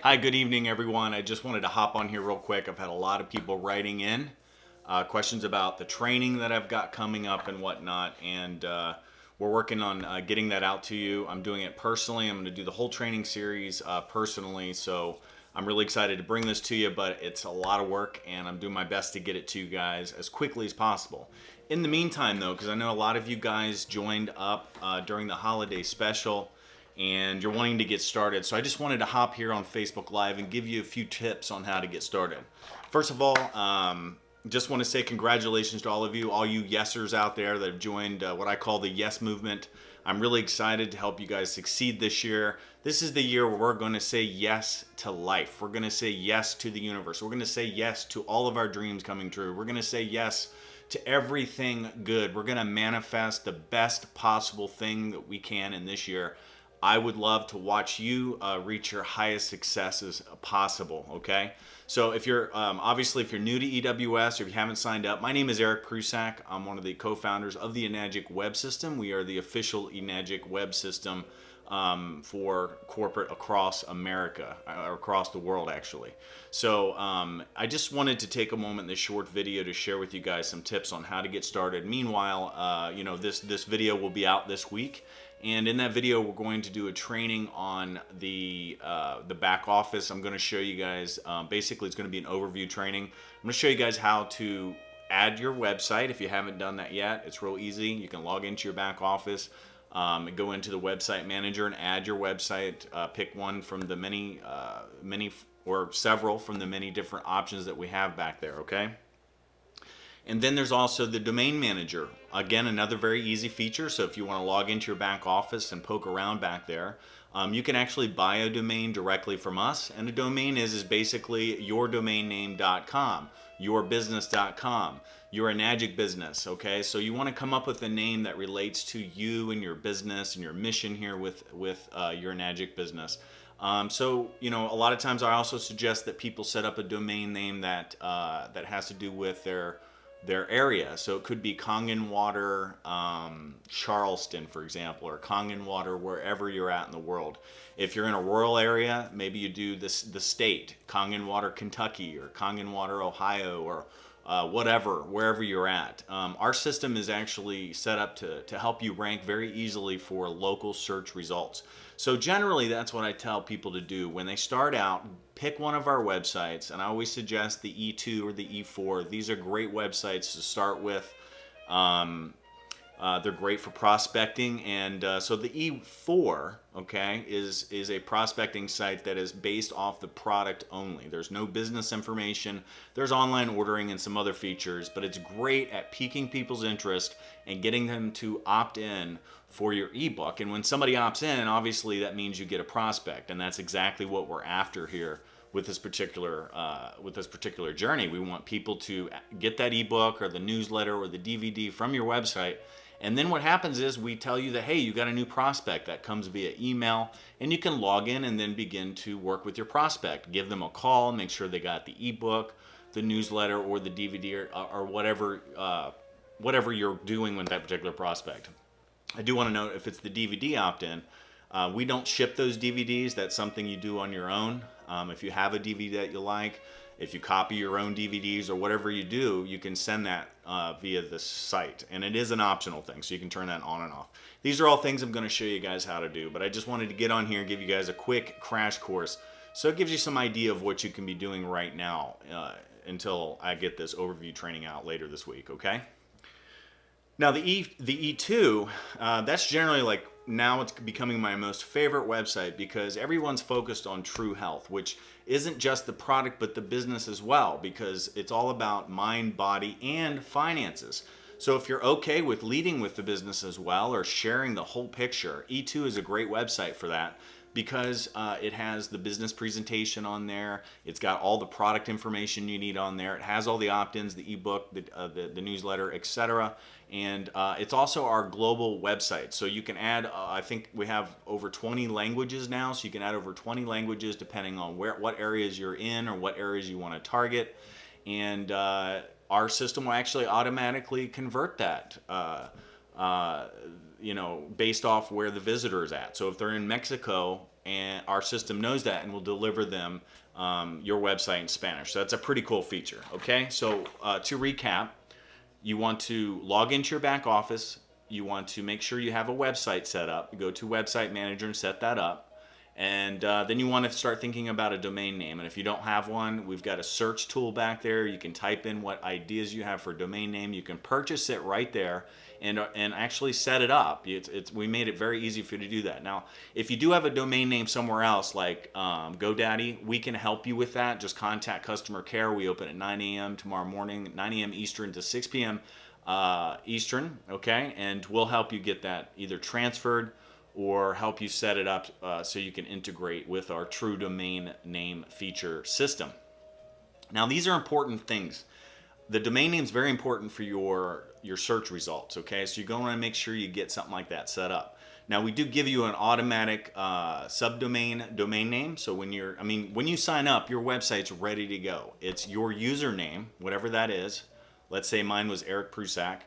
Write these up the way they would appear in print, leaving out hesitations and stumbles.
Hi, good evening, everyone. I just wanted to hop on here real quick. I've had a lot of people writing in questions about the training that I've got coming up and whatnot, and we're working on getting that out to you. I'm doing it personally. I'm going to do the whole training series personally, so I'm really excited to bring this to you, but it's a lot of work, and I'm doing my best to get it to you guys as quickly as possible. In the meantime, though, because I know a lot of you guys joined up during the holiday special, and you're wanting to get started. So I just wanted to hop here on Facebook Live and give you a few tips on how to get started. First of all, just want to say congratulations to all of you, all you yesers out there that have joined what I call the Yes Movement. I'm really excited to help you guys succeed this year. This is the year where we're going to say yes to life. We're going to say yes to the universe. We're going to say yes to all of our dreams coming true. We're going to say yes to everything good. We're going to manifest the best possible thing that we can in this year. I would love to watch you reach your highest successes possible, okay? So if you're, obviously if you're new to EWS or if you haven't signed up, my name is Eric Prusak. I'm one of the co-founders of the Enagic Web System. We are the official Enagic Web System for corporate across America, or across the world actually. So I just wanted to take a moment in this short video to share with you guys some tips on how to get started. Meanwhile, you know, this video will be out this week. And in that video, we're going to do a training on the back office. I'm going to show you guys, basically it's going to be an overview training. I'm going to show you guys how to add your website if you haven't done that yet. It's real easy. You can log into your back office, and go into the website manager and add your website. Pick one from the many or several from the many different options that we have back there, okay? And then there's also the domain manager. Again, another very easy feature. So if you want to log into your back office and poke around back there, you can actually buy a domain directly from us. And a domain is basically yourdomainname.com, yourbusiness.com, your Enagic business. Okay, so you want to come up with a name that relates to you and your business and your mission here with your Enagic business. So, you know, a lot of times I also suggest that people set up a domain name that that has to do with their area. So it could be Kangen Water, Charleston, for example, or Kangen Water, wherever you're at in the world. If you're in a rural area, maybe you do the state, Kangen Water, Kentucky, or Kangen Water, Ohio, or whatever, wherever you're at. Our system is actually set up to help you rank very easily for local search results. So generally, that's what I tell people to do. When they start out, pick one of our websites, and I always suggest the E2 or the E4. These are great websites to start with. They're great for prospecting, and so the E4, okay, is a prospecting site that is based off the product only. There's no business information. There's online ordering and some other features, but it's great at piquing people's interest and getting them to opt in for your ebook. And when somebody opts in, obviously that means you get a prospect, and that's exactly what we're after here with this particular journey. We want people to get that ebook or the newsletter or the DVD from your website. And then what happens is we tell you that, hey, you got a new prospect that comes via email, and you can log in and then begin to work with your prospect. Give them a call, make sure they got the ebook, the newsletter, or the DVD, or whatever you're doing with that particular prospect. I do want to note, if it's the DVD opt-in, we don't ship those DVDs. That's something you do on your own. If you have a DVD that you like, if you copy your own DVDs or whatever you do, you can send that via the site. And it is an optional thing, so you can turn that on and off. These are all things I'm going to show you guys how to do, but I just wanted to get on here and give you guys a quick crash course so it gives you some idea of what you can be doing right now until I get this overview training out later this week, okay? Now the E2, that's generally like, now it's becoming my most favorite website because everyone's focused on True Health, which isn't just the product but the business as well, because it's all about mind, body, and finances. So if you're okay with leading with the business as well or sharing the whole picture, E2 is a great website for that, because it has the business presentation on there. It's got all the product information you need on there. It has all the opt-ins, the ebook, the newsletter, etc. And it's also our global website. So you can add, I think we have over 20 languages now, so you can add over 20 languages depending on what areas you're in or what areas you want to target. And our system will actually automatically convert that you know, based off where the visitor is at. So if they're in Mexico and our system knows that and will deliver them your website in Spanish. So that's a pretty cool feature. Okay, so to recap, you want to log into your back office. You want to make sure you have a website set up. You go to Website Manager and set that up. And then you want to start thinking about a domain name. And if you don't have one, we've got a search tool back there. You can type in what ideas you have for a domain name. You can purchase it right there and actually set it up. We made it very easy for you to do that. Now, if you do have a domain name somewhere else, like GoDaddy, we can help you with that. Just contact customer care. We open at 9 a.m. tomorrow morning, 9 a.m. Eastern to 6 p.m. Eastern, okay? And we'll help you get that either transferred or help you set it up so you can integrate with our true domain name feature system. Now, these are important things. The domain name is very important for your search results, okay? So you're going to want to make sure you get something like that set up. Now, we do give you an automatic subdomain domain name. So when you sign up, your website's ready to go. It's your username, whatever that is. Let's say mine was Eric Prusak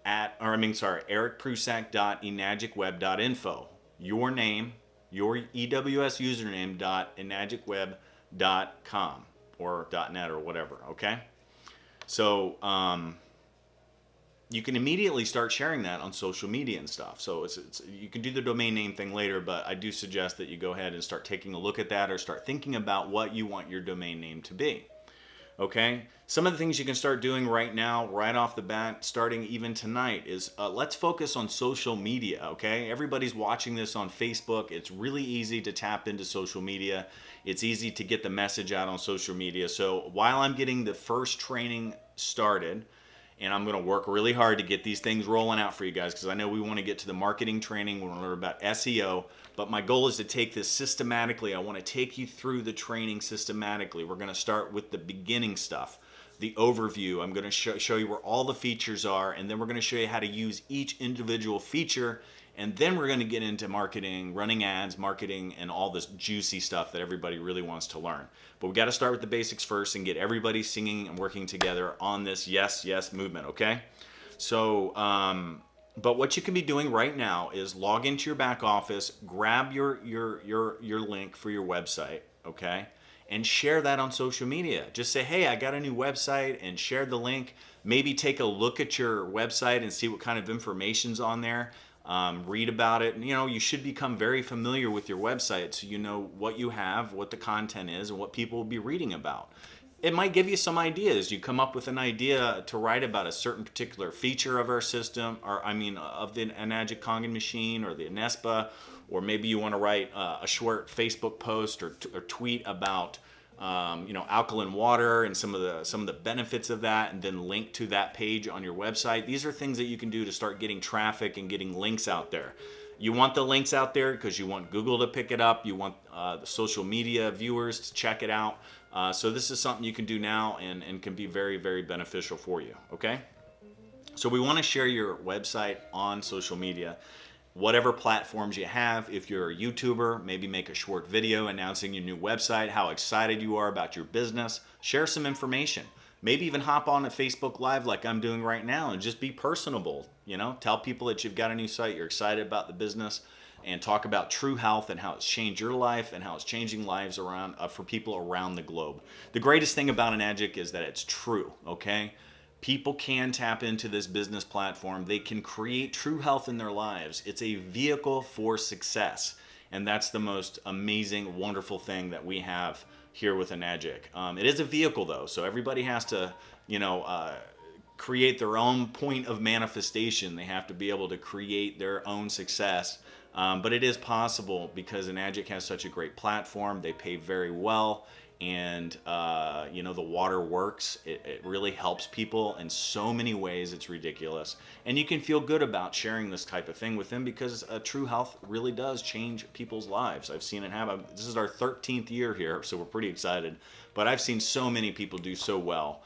ericprusak.enagicweb.info. Your name, your EWS username .enagicweb.com or .net or whatever, okay? So you can immediately start sharing that on social media and stuff. So you can do the domain name thing later, but I do suggest that you go ahead and start taking a look at that or start thinking about what you want your domain name to be. Okay, some of the things you can start doing right now, right off the bat, starting even tonight, is let's focus on social media. Okay, everybody's watching this on Facebook. It's really easy to tap into social media. It's easy to get the message out on social media. So while I'm getting the first training started, and I'm going to work really hard to get these things rolling out for you guys, because I know we want to get to the marketing training. We want to learn about SEO, but my goal is to take this systematically. I want to take you through the training systematically. We're going to start with the beginning stuff, the overview. I'm going to show you where all the features are, and then we're going to show you how to use each individual feature, and then we're going to get into marketing, running ads, marketing, and all this juicy stuff that everybody really wants to learn. But we got to start with the basics first and get everybody singing and working together on this yes, yes movement, okay? So, but what you can be doing right now is log into your back office, grab your link for your website, okay? And share that on social media. Just say, hey, I got a new website, and share the link. Maybe take a look at your website and see what kind of information's on there. Read about it. And, you should become very familiar with your website so you know what you have, what the content is, and what people will be reading about. It might give you some ideas. You come up with an idea to write about a certain particular feature of our system, of the Enagic Kangen machine or the Anespa, or maybe you want to write a short Facebook post or tweet about alkaline water and some of the benefits of that, and then link to that page on your website. These are things that you can do to start getting traffic and getting links out there. You want the links out there because you want Google to pick it up. You want the social media viewers to check it out. So this is something you can do now and can be very, very beneficial for you, okay? So we want to share your website on social media. Whatever platforms you have. If you're a YouTuber, maybe make a short video announcing your new website, how excited you are about your business. Share some information. Maybe even hop on a Facebook Live like I'm doing right now and just be personable. Tell people that you've got a new site, you're excited about the business, and talk about true health and how it's changed your life and how it's changing lives around for people around the globe. The greatest thing about Enagic is that it's true, okay? People can tap into this business platform. They can create true health in their lives. It's a vehicle for success. And that's the most amazing, wonderful thing that we have here with Enagic. It is a vehicle though, so everybody has to, create their own point of manifestation. They have to be able to create their own success. But it is possible because Enagic has such a great platform. They pay very well. And, the water works. It really helps people in so many ways. It's ridiculous. And you can feel good about sharing this type of thing with them because true health really does change people's lives. I've seen it happen. This is our 13th year here, so we're pretty excited. But I've seen so many people do so well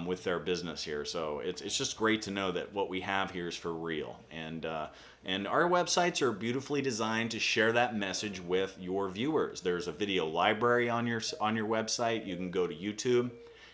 with their business here. So it's just great to know that what we have here is for real. And our websites are beautifully designed to share that message with your viewers. There's a video library on your website. You can go to YouTube.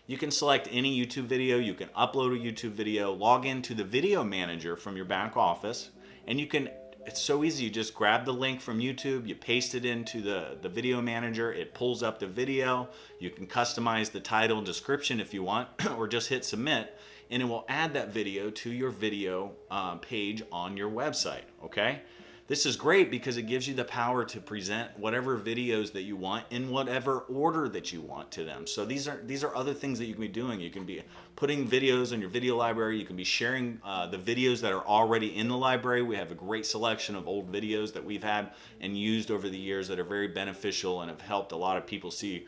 You can select any YouTube video. You can upload a YouTube video, log into the video manager from your back office, and you can it's so easy. You just grab the link from YouTube, you paste it into the video manager, it pulls up the video. You can customize the title and description if you want, or just hit submit, and it will add that video to your video page on your website, okay? This is great because it gives you the power to present whatever videos that you want in whatever order that you want to them. So these are other things that you can be doing. You can be putting videos in your video library. You can be sharing the videos that are already in the library. We have a great selection of old videos that we've had and used over the years that are very beneficial and have helped a lot of people see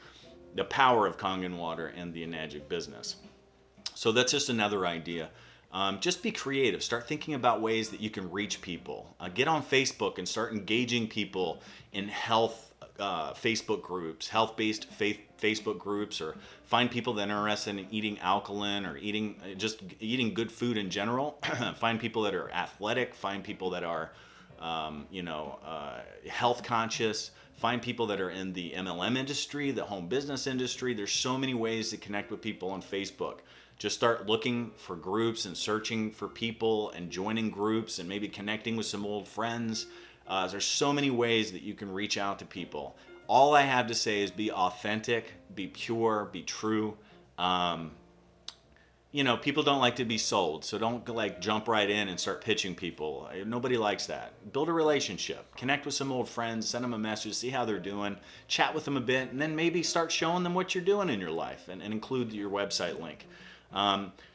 the power of Kangen water and the Enagic business. So that's just another idea. Just be creative. Start thinking about ways that you can reach people. Get on Facebook and start engaging people in health Facebook groups, health-based Facebook groups, or find people that are interested in eating alkaline or just eating good food in general. Find people that are athletic. Find people that are health conscious. Find people that are in the MLM industry, the home business industry. There's so many ways to connect with people on Facebook. Just start looking for groups and searching for people and joining groups and maybe connecting with some old friends. There's so many ways that you can reach out to people. All I have to say is be authentic, be pure, be true. People don't like to be sold, so don't jump right in and start pitching people. Nobody likes that. Build a relationship. Connect with some old friends, send them a message, see how they're doing, chat with them a bit, and then maybe start showing them what you're doing in your life and include your website link.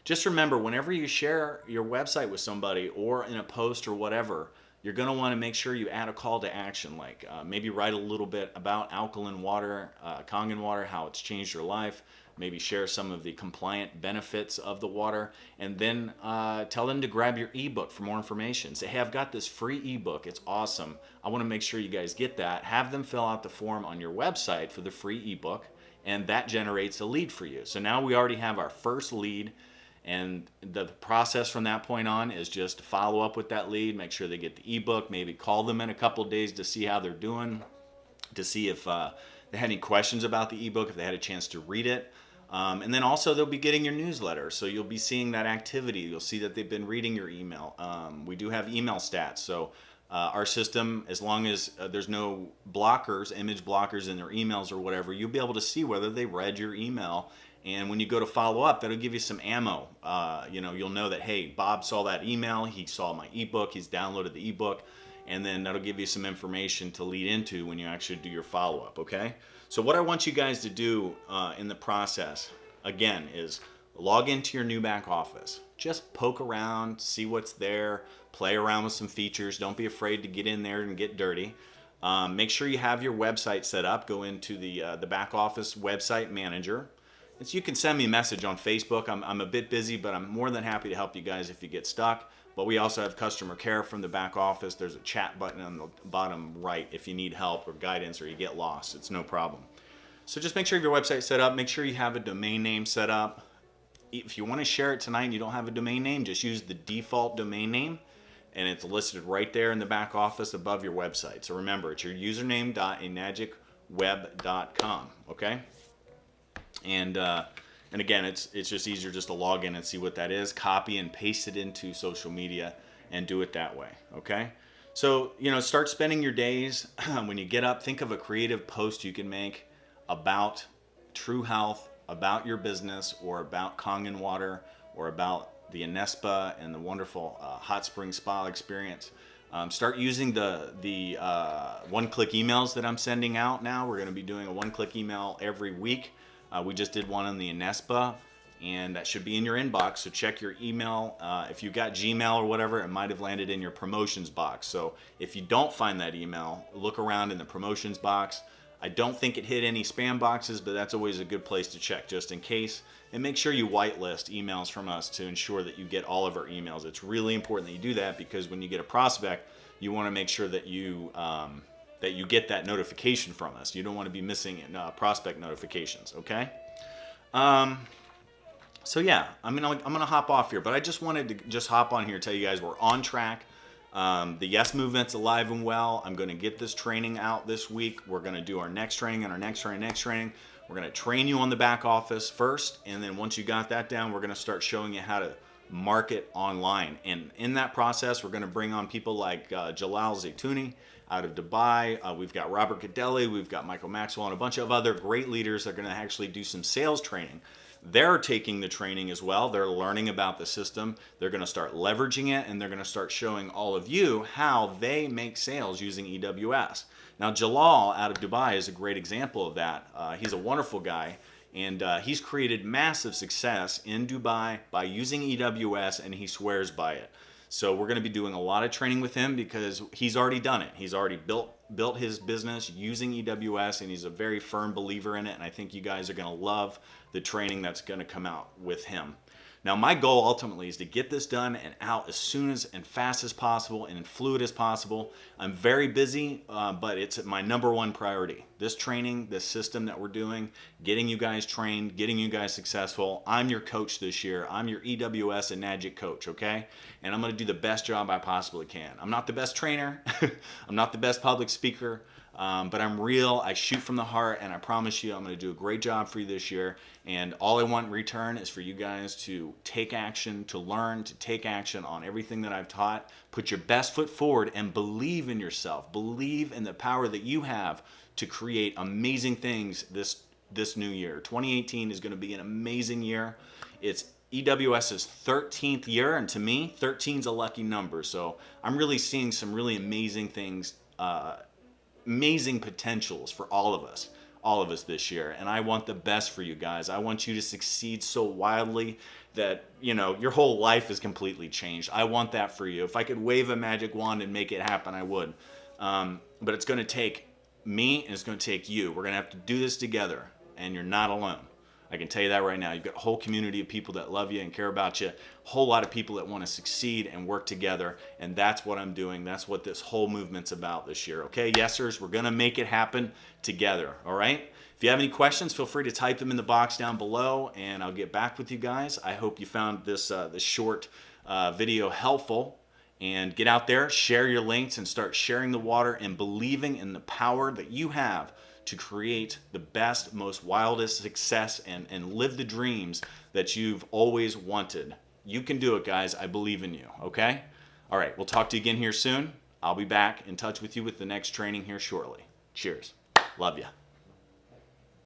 Just remember, whenever you share your website with somebody or in a post or whatever, you're going to want to make sure you add a call to action, maybe write a little bit about alkaline water, Kangen water, how it's changed your life, maybe share some of the compliant benefits of the water, and then tell them to grab your ebook for more information. Say, hey, I've got this free ebook. It's awesome. I want to make sure you guys get that. Have them fill out the form on your website for the free ebook, and that generates a lead for you. So now we already have our first lead, and the process from that point on is just to follow up with that lead, make sure they get the ebook, maybe call them in a couple of days to see how they're doing, to see if they had any questions about the ebook, if they had a chance to read it. And then also they'll be getting your newsletter, so you'll be seeing that activity. You'll see that they've been reading your email. We do have email stats, so our system, as long as there's no blockers, image blockers in their emails or whatever, you'll be able to see whether they read your email. And when you go to follow up, that'll give you some ammo. You'll know that, hey, Bob saw that email, he saw my ebook, he's downloaded the ebook, and then that'll give you some information to lead into when you actually do your follow-up, okay? So what I want you guys to do in the process, again, is log into your new back office. Just poke around, see what's there, play around with some features. Don't be afraid to get in there and get dirty. Make sure you have your website set up. Go into the back office website manager. So you can send me a message on Facebook. I'm a bit busy, but I'm more than happy to help you guys if you get stuck. But we also have customer care from the back office. There's a chat button on the bottom right if you need help or guidance or you get lost. It's no problem. So just make sure you have your website set up. Make sure you have a domain name set up. If you want to share it tonight and you don't have a domain name, just use the default domain name, and it's listed right there in the back office above your website. So remember, it's your username.enagicweb.com, okay? And again, it's just easier just to log in and see what that is, copy and paste it into social media, and do it that way, okay? So, start spending your days. When you get up, think of a creative post you can make about true health, about your business, or about Kangen water, or about the Anespa and the wonderful hot spring spa experience. Start using the one-click emails that I'm sending out now. We're going to be doing a one-click email every week. We just did one on the Anespa, and that should be in your inbox. So check your email. If you've got Gmail or whatever, it might have landed in your promotions box. So if you don't find that email, look around in the promotions box. I don't think it hit any spam boxes, but that's always a good place to check just in case. And make sure you whitelist emails from us to ensure that you get all of our emails. It's really important that you do that, because when you get a prospect, you want to make sure that you get that notification from us. You don't want to be missing prospect notifications, okay? So yeah, I'm gonna hop off here, but I just wanted to just hop on here and tell you guys we're on track. The Yes Movement's alive and well. I'm going to get this training out this week. We're going to do our next training and our next training. We're going to train you on the back office first, and then once you got that down, we're going to start showing you how to market online. And in that process, we're going to bring on people like Jalal Zaytouni out of Dubai. We've got Robert Cadelli, we've got Michael Maxwell, and a bunch of other great leaders that are going to actually do some sales training. They're taking the training as well. They're learning about the system. They're going to start leveraging it, and they're going to start showing all of you how they make sales using EWS. Now, Jalal out of Dubai is a great example of that. He's a wonderful guy, and he's created massive success in Dubai by using EWS, and he swears by it. So we're going to be doing a lot of training with him because he's already done it. He's already built his business using EWS, and he's a very firm believer in it. And I think you guys are going to love the training that's going to come out with him. Now, my goal ultimately is to get this done and out as soon as and fast as possible and fluid as possible. I'm very busy, but it's my #1 priority. This training, this system that we're doing, getting you guys trained, getting you guys successful. I'm your coach this year. I'm your EWS Enagic coach, okay? And I'm going to do the best job I possibly can. I'm not the best trainer. I'm not the best public speaker. But I'm real, I shoot from the heart, and I promise you I'm going to do a great job for you this year. And all I want in return is for you guys to take action, to learn, to take action on everything that I've taught. Put your best foot forward and believe in yourself. Believe in the power that you have to create amazing things this new year. 2018 is going to be an amazing year. It's EWS's 13th year, and to me, 13 is a lucky number. So I'm really seeing some really amazing things, amazing potentials for all of us this year. And I want the best for you guys. I want you to succeed so wildly that, you know, your whole life is completely changed. I want that for you. If I could wave a magic wand and make it happen, I would. But it's going to take me and it's going to take you. We're going to have to do this together, and you're not alone. I can tell you that right now. You've got a whole community of people that love you and care about you, a whole lot of people that want to succeed and work together, and that's what I'm doing. That's what this whole movement's about this year. Okay, yes, sirs, we're going to make it happen together, all right? If you have any questions, feel free to type them in the box down below, and I'll get back with you guys. I hope you found this short video helpful. And get out there, share your links, and start sharing the water and believing in the power that you have to create the best, most wildest success and live the dreams that you've always wanted. You can do it, guys. I believe in you, okay? All right, we'll talk to you again here soon. I'll be back in touch with you with the next training here shortly. Cheers. Love ya.